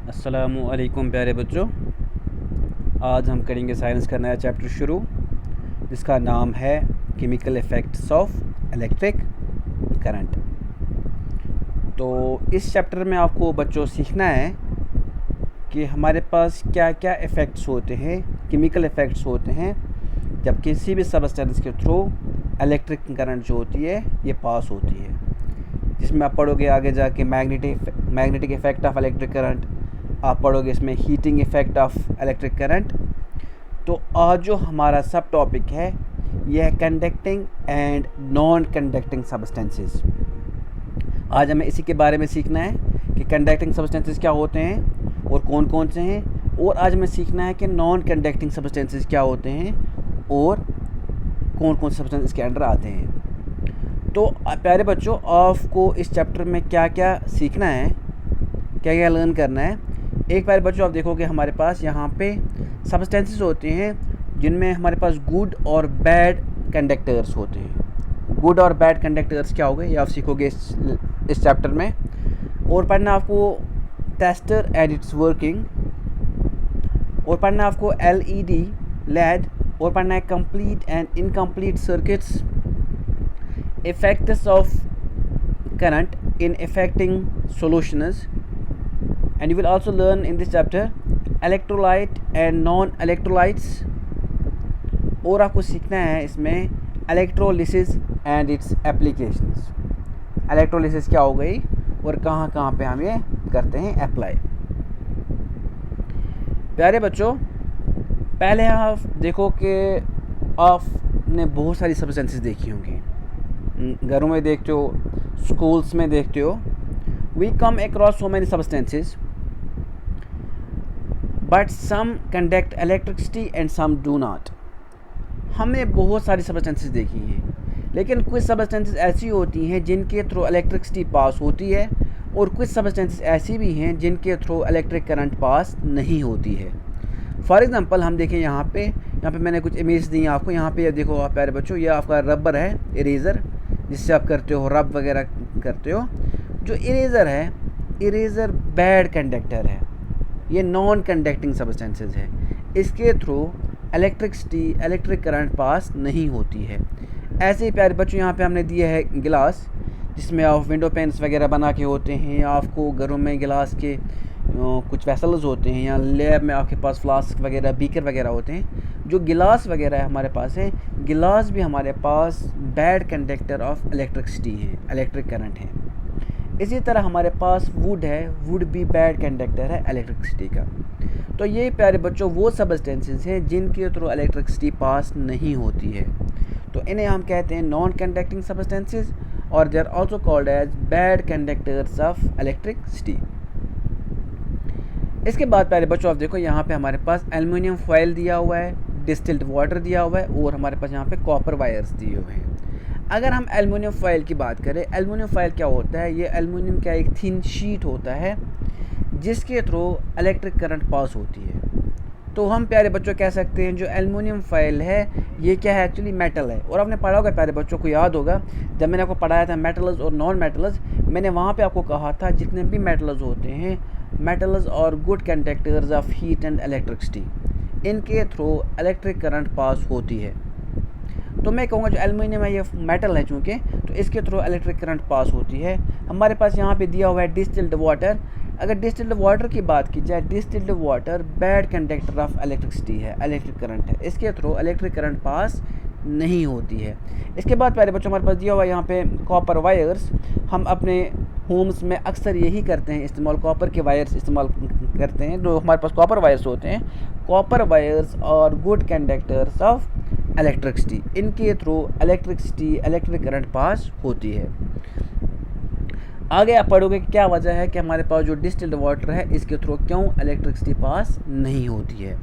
अस्सलामुअलैकुम प्यारे बच्चों। आज हम करेंगे साइंस का नया चैप्टर शुरू, जिसका नाम है chemical effects of electric current. तो इस चैप्टर में आपको बच्चों सीखना है कि हमारे पास क्या क्या इफ़ेक्ट्स होते हैं, केमिकल इफ़ेक्ट्स होते हैं जब किसी भी सब्सटेंस के थ्रू इलेक्ट्रिक करंट जो होती है ये पास होती है, जिसमें आप पढ़ोगे आगे जाके magnetic effect of electric current, आप पढ़ोगे इसमें heating effect of electric current. तो आज जो हमारा सब टॉपिक है यह है conducting and non conducting substances. आज हमें इसी के बारे में सीखना है कि कंडक्टिंग सब्सटेंसेस क्या होते हैं और कौन कौन से हैं, और आज हमें सीखना है कि नॉन कंडक्टिंग सब्सटेंसेस क्या होते हैं और कौन कौन से सब्सटेंस इसके अंडर आते हैं। तो प्यारे बच्चों, आपको इस चैप्टर में क्या क्या सीखना है, क्या क्या लर्न करना है। एक बार बच्चों आप देखोगे हमारे पास यहाँ पे सब्सटेंसेस होते हैं जिनमें हमारे पास गुड और बैड कंडक्टर्स होते हैं। गुड और बैड कंडक्टर्स क्या हो गए ये आप सीखोगे इस चैप्टर में। और पढ़ना आपको टेस्टर एंड इट्स वर्किंग, और पढ़ना आपको LED LED, और पढ़ना है complete and incomplete circuits, effects of current in effecting solutions, and you will also learn in this chapter electrolyte and non electrolytes। और आपको सीखना है इसमें electrolysis and its applications। electrolysis क्या हो गई और कहाँ कहाँ पे हम ये करते हैं अप्लाई। प्यारे बच्चों, पहले आप देखो कि आपने बहुत सारी सब्सटेंसेस देखी होंगी, घरों में देखते हो, स्कूल्स में देखते हो। we come across so many substances, but some conduct electricity and some do not। हमने बहुत सारी सब्सटेंसेस देखी हैं, लेकिन कुछ सब्सटेंसेस ऐसी होती हैं जिनके थ्रू इलेक्ट्रिसिटी पास होती है, और कुछ सब्सटेंसेस ऐसी भी हैं जिनके थ्रू इलेक्ट्रिक करंट पास नहीं होती है। फॉर एग्ज़ाम्पल हम देखें यहाँ पे मैंने कुछ इमेज दी हैं आपको। यहाँ पे देखो आप प्यारे बच्चों, ये आपका रबर है, इरेज़र, जिससे आप करते हो रब वगैरह करते हो। जो इरेज़र है, इरेज़र बैड कंडक्टर है, ये नॉन कंडक्टिंग सब्सटेंसेस है, इसके थ्रू इलेक्ट्रिक करंट पास नहीं होती है। ऐसे ही प्यारे बच्चों यहाँ पे हमने दिया है गिलास, जिसमें आप विंडो पेन्स वगैरह बना के होते हैं, या आपको घरों में गिलास के कुछ वेसल्स होते हैं, या लैब में आपके पास फ्लास्क वगैरह, बीकर वगैरह होते हैं। जो गिलास वगैरह है हमारे पास है, गिलास भी हमारे पास बैड कंडक्टर ऑफ इलेक्ट्रिसिटी है, इलेक्ट्रिक करंट है। इसी तरह हमारे पास वुड है, वुड भी बैड कंडक्टर है इलेक्ट्रिसिटी का। तो ये प्यारे बच्चों वो सब्सटेंसेस हैं जिनके थ्रू इलेक्ट्रिसिटी पास नहीं होती है, तो इन्हें हम कहते हैं नॉन कंडक्टिंग सब्सटेंसेस, और they are also called as bad conductors of electricity. इसके बाद प्यारे बच्चों आप देखो यहाँ पे हमारे पास एल्युमिनियम फॉयल दिया हुआ है, डिस्टिल्ड वाटर दिया हुआ है, और हमारे पास यहाँ पे कॉपर वायर्स दिए हुए हैं। अगर हम एल्युमिनियम फॉयल की बात करें, एल्युमिनियम फॉयल क्या होता है, ये एल्युमिनियम का एक थिन शीट होता है जिसके थ्रू इलेक्ट्रिक करंट पास होती है। तो हम प्यारे बच्चों कह सकते हैं जो एल्युमिनियम फॉयल है ये क्या है, एक्चुअली मेटल है। और आपने पढ़ा होगा प्यारे बच्चों को याद होगा, जब मैंने आपको पढ़ाया था मेटल्स और नॉन मेटल्स, मैंने वहाँ पे आपको कहा था जितने भी मेटल्स होते हैं, मेटल्स और good conductors of heat and electricity, इनके थ्रू इलेक्ट्रिक करंट पास होती है। तो मैं कहूँगा जो एल्युमिनियम है ये मेटल है चूँकि, तो इसके थ्रू इलेक्ट्रिक करंट पास होती है। हमारे पास यहाँ पे दिया हुआ है डिस्टिल्ड वाटर। अगर डिस्टिल्ड वाटर की बात की जाए, distilled water bad conductor of electricity है, इलेक्ट्रिक करंट है, इसके थ्रू इलेक्ट्रिक करंट पास नहीं होती है। इसके बाद प्यारे बच्चों हमारे पास दिया हुआ है यहाँ पे कॉपर वायर्स। हम अपने होम्स में अक्सर यही करते हैं इस्तेमाल, कॉपर के वायर्स इस्तेमाल करते हैं। जो हमारे पास कॉपर वायर्स होते हैं, कॉपर वायर्स और गुड कंडक्टर्स ऑफ इलेक्ट्रिसिटी, इनके थ्रू इलेक्ट्रिक करंट पास होती है। आगे आप पढ़ोगे कि क्या वजह है कि हमारे पास जो डिस्टिल्ड वाटर है इसके थ्रू क्यों इलेक्ट्रिसिटी पास नहीं होती है।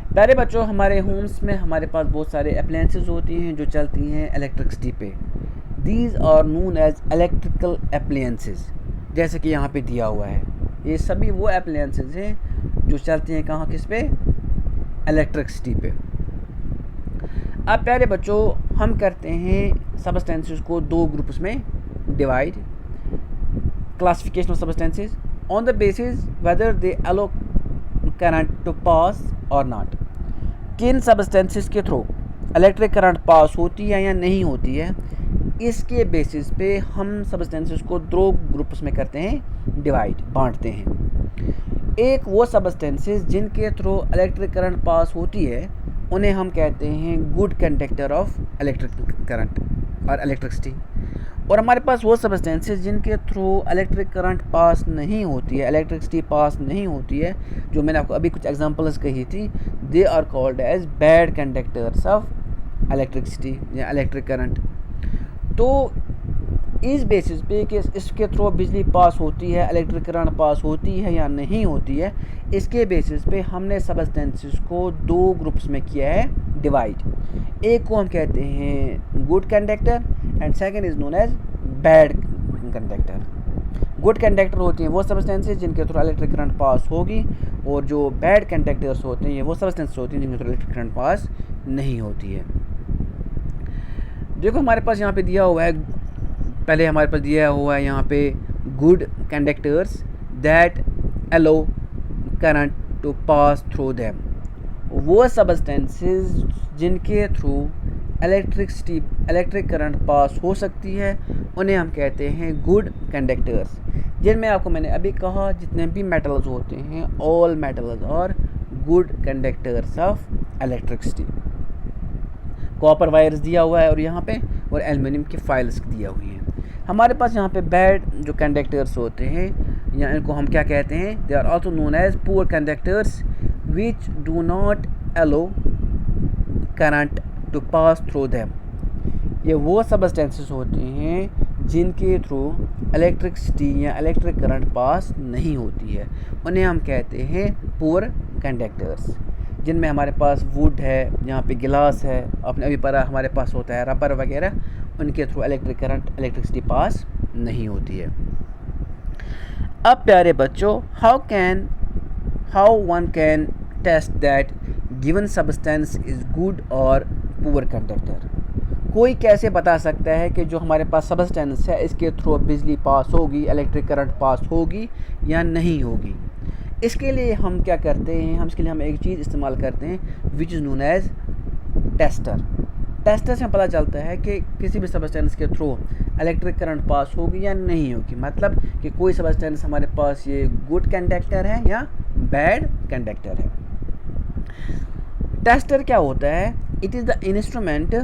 प्यारे बच्चों, हमारे होम्स में हमारे पास बहुत सारे अप्लायंसेस होती हैं जो चलती हैं इलेक्ट्रिसिटी पे। These are known as electrical appliances, जैसे कि यहाँ पे दिया हुआ है। ये सभी वो अप्लायंसेस हैं जो चलती हैं कहाँ, किस पे, इलेक्ट्रिसिटी पे। अब प्यारे बच्चों हम करते हैं सब्सटेंसेस को दो ग्रुप्स में divide, classification of substances on the basis whether they allow current to pass और नॉट। किन सब्सटेंसेस के थ्रू इलेक्ट्रिक करंट पास होती है या नहीं होती है, इसके बेसिस पे हम सब्सटेंसेस को दो ग्रुप्स में करते हैं, डिवाइड, बांटते हैं। एक वो सब्सटेंसेस जिनके थ्रू इलेक्ट्रिक करंट पास होती है, उन्हें हम कहते हैं good conductor of electric current और इलेक्ट्रिसिटी। और हमारे पास वो सब्सटेंसेस जिनके थ्रू इलेक्ट्रिक करंट पास नहीं होती है, इलेक्ट्रिसिटी पास नहीं होती है, जो मैंने आपको अभी कुछ एग्जांपल्स कही थी, they are called as bad conductors of electricity या इलेक्ट्रिक करंट। तो इस बेसिस पे कि इसके थ्रू बिजली पास होती है, इलेक्ट्रिक करंट पास होती है या नहीं होती है, इसके बेसिस पे हमने सब्सटेंसेस को दो ग्रुप्स में किया है डिवाइड। एक को हम कहते हैं good conductor and second is known as bad conductor. Good conductor होती हैं वो सब्सटेंसेस जिनके थ्रू इलेक्ट्रिक करंट पास होगी, और जो बैड कंडक्टर्स होते हैं ये वो सब्सटेंसेस होती हैं जिनके थ्रू इलेक्ट्रिक करंट पास नहीं होती है। देखो हमारे पास यहाँ पे दिया हुआ है, पहले हमारे पास दिया हुआ है यहाँ पे good conductors that allow current to pass through them. वो सब्सटेंसेस जिनके थ्रू इलेक्ट्रिक करंट पास हो सकती है, उन्हें हम कहते हैं गुड कंडक्टर्स। जिनमें आपको मैंने अभी कहा जितने भी मेटल्स होते हैं, ऑल मेटल्स और good conductors of electricity. Copper wires दिया हुआ है और यहाँ पे, और एल्युमिनियम की फाइल्स दिया हुई हैं। हमारे पास यहाँ पे बैड जो कंडक्टर्स होते हैं, या इनको हम क्या कहते हैं, they are also known as poor conductors which do not allow current to pass through them. ये वो सब्सटेंसेस होते हैं जिनके थ्रू इलेक्ट्रिसिटी या इलेक्ट्रिक करंट पास नहीं होती है, उन्हें हम कहते हैं पुअर कंडक्टर्स। जिनमें हमारे पास वुड है, यहाँ पे गिलास है, अपने अभी पर हमारे पास होता है रबर वगैरह, उनके through electric current electricity pass नहीं होती है। अब प्यारे बच्चों, how one can test that given substance is good और पुअर कंडक्टर। कोई कैसे बता सकता है कि जो हमारे पास सब्सटेंस है इसके थ्रू बिजली पास होगी, इलेक्ट्रिक करंट पास होगी या नहीं होगी। इसके लिए हम क्या करते हैं, इसके लिए हम एक चीज़ इस्तेमाल करते हैं which is known as tester. Tester से पता चलता है कि किसी भी सब्सटेंस के थ्रू इलेक्ट्रिक करंट पास होगी या नहीं होगी, मतलब कि कोई सब्सटेंस हमारे पास ये गुड कंडक्टर है या बैड कंडक्टर है। टेस्टर क्या होता है, it is the instrument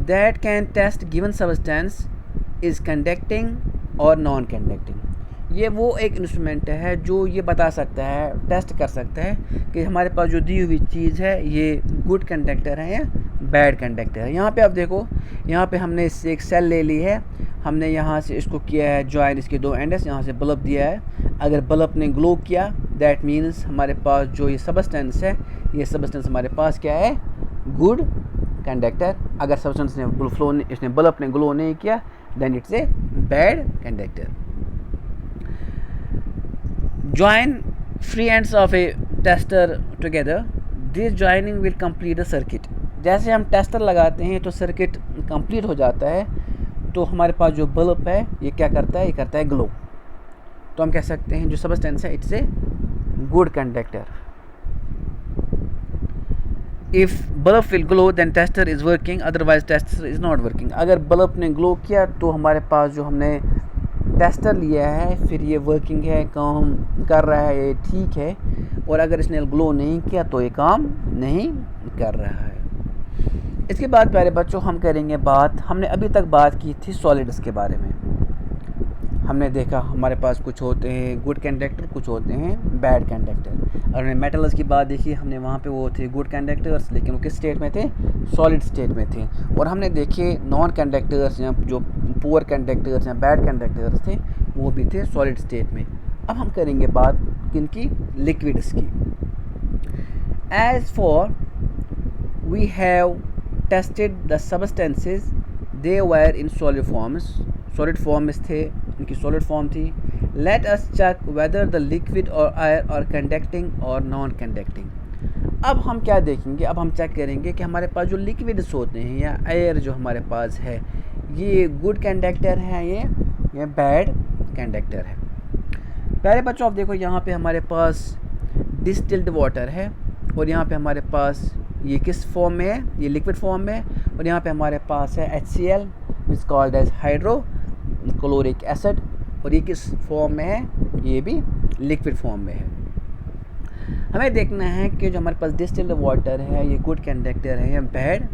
that can test given substance is conducting और नॉन कंडक्टिंग। ये वो एक इंस्ट्रूमेंट है जो ये बता सकता है, टेस्ट कर सकता है कि हमारे पास जो दी हुई चीज़ है ये गुड कंडक्टर है या बैड कंडक्टर है। यहाँ पे आप देखो, यहाँ पे हमने इससे एक सेल ले ली है, हमने यहाँ से इसको किया है जॉइन, इसके दो एंड्स, यहाँ से बल्ब दिया है। अगर बल्ब ने ग्लो किया दैट मीन्स हमारे पास जो ये सब्सटेंस है, ये सब्सटेंस हमारे पास क्या है, गुड कंडक्टर। अगर सब्सटेंस ने बल्ब ने ग्लो नहीं किया then it's a bad conductor. Join free ends of a tester together. This joining will complete the circuit. जैसे हम टेस्टर लगाते हैं तो सर्किट कंप्लीट हो जाता है, तो हमारे पास जो बल्ब है ये क्या करता है, ये करता है ग्लो। तो हम कह सकते हैं जो सब्सटेंस है it's a good conductor. If bulb will glow then tester is working, otherwise tester is not working. अगर बल्ब ने ग्लो किया तो हमारे पास जो हमने टेस्टर लिया है फिर ये वर्किंग है, काम कर रहा है, ये ठीक है। और अगर इसने ग्लो नहीं किया तो ये काम नहीं कर रहा है। इसके बाद प्यारे बच्चों हम करेंगे बात, हमने अभी तक बात की थी सॉलिड्स के बारे में। हमने देखा हमारे पास कुछ होते हैं गुड कंडक्टर, कुछ होते हैं बैड कंडक्टर। और हमने मेटल्स की बात देखी, हमने वहाँ पे वो थे गुड कंडक्टर्स, लेकिन वो किस स्टेट में थे, सॉलिड स्टेट में थे। और हमने देखे नॉन कंडक्टर्स या जो पुअर कंडक्टर्स या बैड कंडक्टर्स थे वो भी थे सॉलिड स्टेट में। अब हम करेंगे बात किनकी, लिक्विड्स की। As for we have tested the substances they were in solid forms, solid form में थे, इनकी सॉलिड फॉर्म थी। Let us check whether the liquid और एयर आर कंडक्टिंग और नॉन कंडक्टिंग। अब हम क्या देखेंगे, अब हम चेक करेंगे कि हमारे पास जो लिक्विड्स होते हैं या एयर जो हमारे पास है ये गुड कंडक्टर है ये बैड कंडक्टर है। प्यारे बच्चों, आप देखो यहाँ पे हमारे पास डिस्टिल्ड वाटर है और यहाँ पे हमारे पास ये किस फॉर्म में है, ये लिक्विड फॉर्म में है, और यहाँ पे हमारे पास है HCl is called as hydrochloric acid, और ये किस फॉर्म में है, ये भी लिक्विड फॉर्म में है। हमें देखना है कि जो हमारे पास डिस्टिल्ड वाटर है ये गुड कंडक्टर है या बैड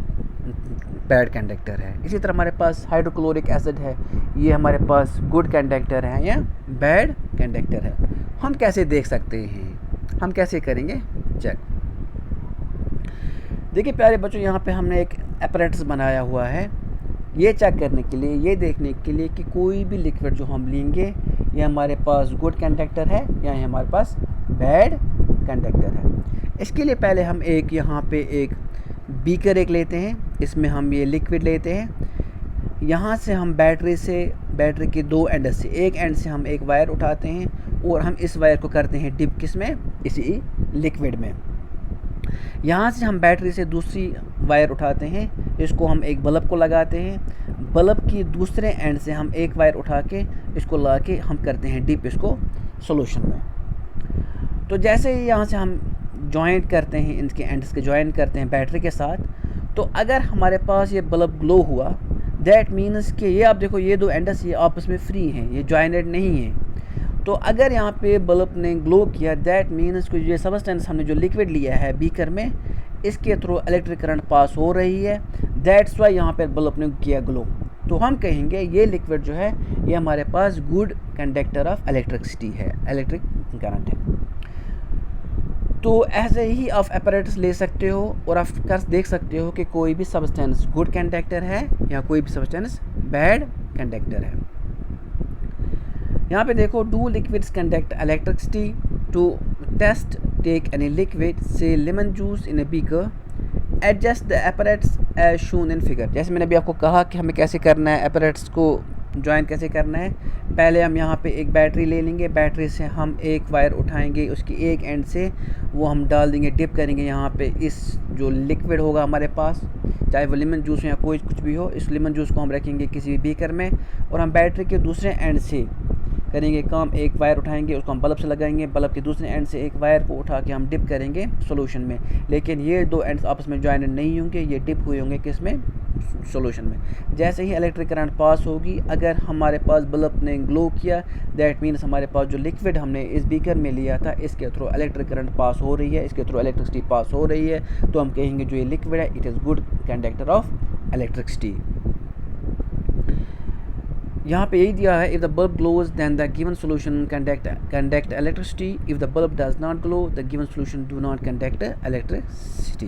कंडक्टर है। इसी तरह हमारे पास हाइड्रोक्लोरिक एसिड है, ये हमारे पास गुड कंडक्टर है या बैड कंडक्टर है। हम कैसे देख सकते हैं, हम कैसे करेंगे चेक। देखिए प्यारे बच्चों, यहाँ पे हमने एक apparatus बनाया हुआ है ये चेक करने के लिए, ये देखने के लिए कि कोई भी लिक्विड जो हम लेंगे ये हमारे पास गुड कंडक्टर है या ये हमारे पास बैड कंडक्टर है। इसके लिए पहले हम एक यहाँ पे एक बीकर एक लेते हैं, इसमें हम ये लिक्विड लेते हैं। यहाँ से हम बैटरी के दो एंड से, एक एंड से हम एक वायर उठाते हैं और हम इस वायर को करते हैं डिप किस में, इसी लिक्विड में। यहाँ से हम बैटरी से दूसरी वायर उठाते हैं, इसको हम एक बल्ब को लगाते हैं। बल्ब की दूसरे एंड से हम एक वायर उठा के इसको ला के हम करते हैं डिप इसको सॉल्यूशन में। तो जैसे ही यहाँ से हम जॉइंट करते हैं, इनके एंड्स के जॉइंट करते हैं बैटरी के साथ, तो अगर हमारे पास ये बल्ब ग्लो हुआ दैट मीन्स कि ये आप देखो ये दो एंड्स ये आपस में फ्री हैं, ये जॉइंटेड नहीं है। तो अगर यहाँ पे बल्ब ने ग्लो किया दैट मीन्स को ये सबस्टेंस हमने जो लिक्विड लिया है बीकर में, इसके थ्रू इलेक्ट्रिक करंट पास हो रही है, दैट्स वाई यहाँ पे बल्ब ने किया ग्लो। तो हम कहेंगे ये लिक्विड जो है ये हमारे पास गुड कंडक्टर ऑफ इलेक्ट्रिसिटी है, इलेक्ट्रिक करंट है। तो ऐसे ही आप apparatus ले सकते हो और आप कर देख सकते हो कि कोई भी सब्सटेंस गुड कंडक्टर है या कोई भी सब्सटेंस बैड कंडक्टर है। यहाँ पे देखो, do liquids conduct electricity to test take any liquid से lemon juice in a beaker, adjust the apparatus as shown in figure. जैसे मैंने अभी आपको कहा कि हमें कैसे करना है, apparatus को ज्वाइन कैसे करना है। पहले हम यहाँ पे एक बैटरी ले लेंगे, बैटरी से हम एक वायर उठाएंगे, उसकी एक एंड से वो हम डाल देंगे, डिप करेंगे यहाँ पे इस जो लिक्विड होगा हमारे पास, चाहे वो लेमन जूस हो या कोई कुछ भी हो, इस लेमन जूस को हम रखेंगे किसी भी बीकर में और हम बैटरी के दूसरे एंड से करेंगे काम, एक वायर उठाएंगे उसको हम बल्ब से लगाएंगे, बल्ब के दूसरे एंड से एक वायर को उठा के हम डिप करेंगे सॉल्यूशन में। लेकिन ये दो एंड्स आपस में ज्वाइंट नहीं होंगे, ये डिप हुए होंगे किस में, सॉल्यूशन में। जैसे ही इलेक्ट्रिक करंट पास होगी, अगर हमारे पास बल्ब ने ग्लो किया दैट मीन्स हमारे पास जो लिक्विड हमने इस बीकर में लिया था इसके थ्रू इलेक्ट्रिक करंट पास हो रही है, इसके थ्रू इलेक्ट्रिसिटी पास हो रही है। तो हम कहेंगे जो ये लिक्विड है it is good conductor of electricity. यहाँ पे यही दिया है, if the bulb glows then the given solution conduct electricity, if the bulb does not glow the given solution do not conduct electricity.